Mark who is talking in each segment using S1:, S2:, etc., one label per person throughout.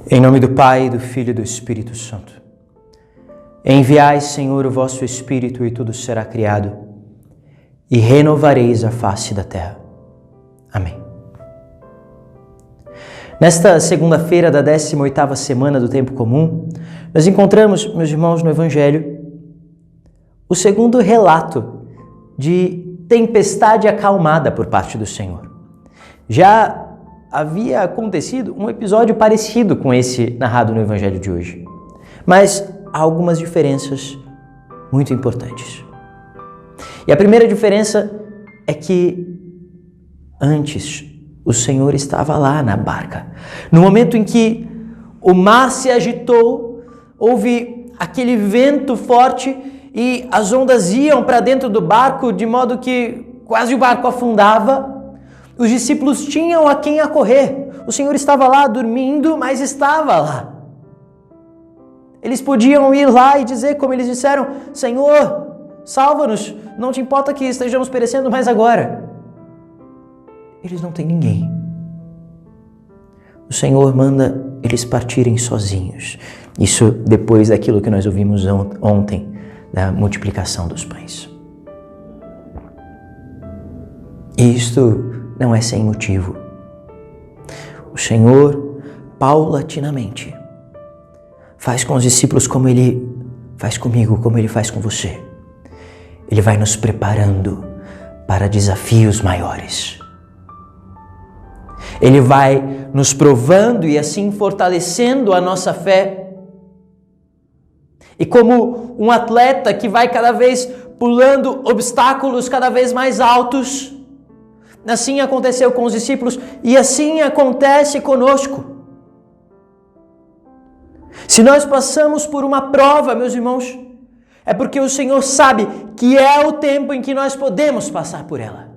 S1: Em nome do Pai, do Filho e do Espírito Santo. Enviai, Senhor, o vosso Espírito e tudo será criado, e renovareis a face da terra. Amém. Nesta segunda-feira da 18ª semana do Tempo Comum, nós encontramos, meus irmãos, no Evangelho, o segundo relato de tempestade acalmada por parte do Senhor. Já havia acontecido um episódio parecido com esse narrado no Evangelho de hoje, mas há algumas diferenças muito importantes. E a primeira diferença é que antes o Senhor estava lá na barca. No momento em que o mar se agitou, houve aquele vento forte e as ondas iam para dentro do barco de modo que quase o barco afundava. Os discípulos tinham a quem acorrer. O Senhor estava lá dormindo, mas estava lá. Eles podiam ir lá e dizer, como eles disseram: Senhor, salva-nos, não te importa que estejamos perecendo mais agora. Eles não têm ninguém. O Senhor manda eles partirem sozinhos. Isso depois daquilo que nós ouvimos ontem, da multiplicação dos pães. E isto não é sem motivo. O Senhor, paulatinamente, faz com os discípulos como Ele faz comigo, como Ele faz com você. Ele vai nos preparando para desafios maiores. Ele vai nos provando e assim fortalecendo a nossa fé. E como um atleta que vai cada vez pulando obstáculos cada vez mais altos, assim aconteceu com os discípulos e assim acontece conosco. Se nós passamos por uma prova, meus irmãos, é porque o Senhor sabe que é o tempo em que nós podemos passar por ela.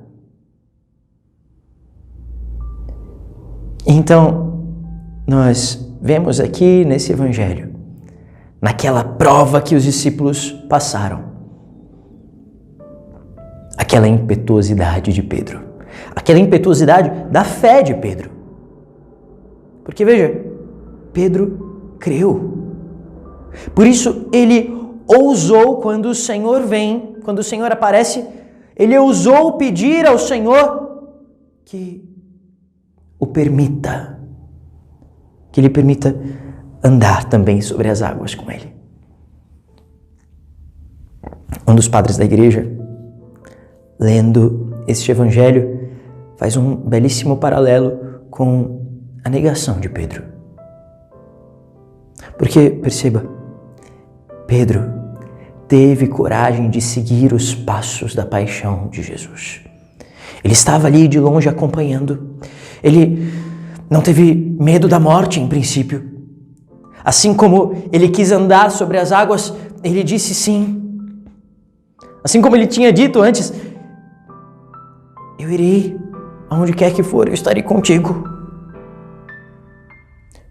S1: Então, nós vemos aqui nesse Evangelho, naquela prova que os discípulos passaram, aquela impetuosidade de Pedro. Aquela impetuosidade da fé de Pedro. Porque veja, Pedro creu. Por isso ele ousou, quando o Senhor vem, quando o Senhor aparece, ele ousou pedir ao Senhor que o permita, que lhe permita andar também sobre as águas com ele. Um dos padres da igreja, lendo este Evangelho, faz um belíssimo paralelo com a negação de Pedro. Porque, perceba, Pedro teve coragem de seguir os passos da paixão de Jesus. Ele estava ali de longe acompanhando. Ele não teve medo da morte em princípio. Assim como ele quis andar sobre as águas, ele disse sim. Assim como ele tinha dito antes: eu irei aonde quer que for, eu estarei contigo.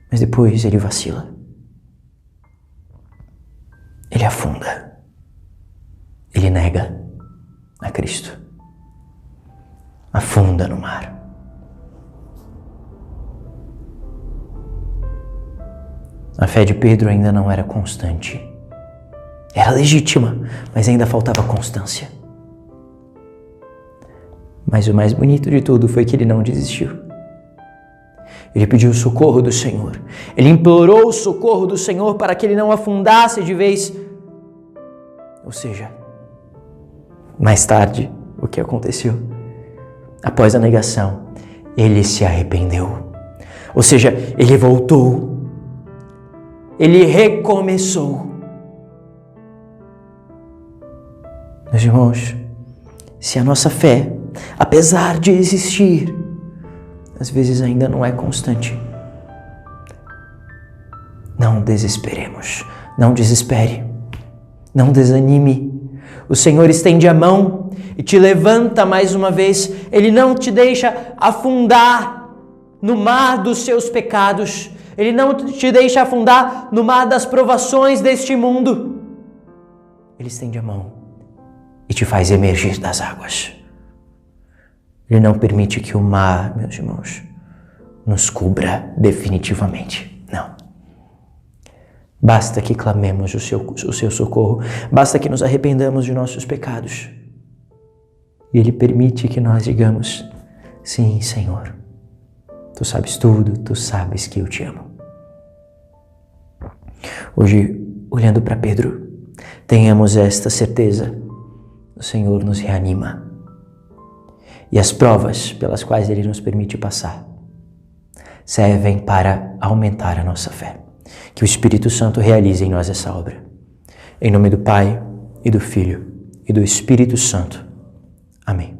S1: Mas depois ele vacila. Ele afunda. Ele nega a Cristo. Afunda no mar. A fé de Pedro ainda não era constante. Era legítima, mas ainda faltava constância. Mas o mais bonito de tudo foi que ele não desistiu. Ele pediu o socorro do Senhor. Ele implorou o socorro do Senhor para que ele não afundasse de vez. Ou seja, mais tarde, o que aconteceu? Após a negação, ele se arrependeu. Ou seja, ele voltou. Ele recomeçou. Meus irmãos, se a nossa fé, apesar de existir, às vezes ainda não é constante, não desesperemos, não desespere, não desanime. O Senhor estende a mão e te levanta mais uma vez. Ele não te deixa afundar no mar dos seus pecados. Ele não te deixa afundar no mar das provações deste mundo. Ele estende a mão e te faz emergir das águas. Ele não permite que o mar, meus irmãos, nos cubra definitivamente. Não. Basta que clamemos o seu socorro, basta que nos arrependamos de nossos pecados. E Ele permite que nós digamos: sim, Senhor, Tu sabes tudo, Tu sabes que eu te amo. Hoje, olhando para Pedro, tenhamos esta certeza: o Senhor nos reanima. E as provas pelas quais Ele nos permite passar servem para aumentar a nossa fé. Que o Espírito Santo realize em nós essa obra. Em nome do Pai, e do Filho, e do Espírito Santo. Amém.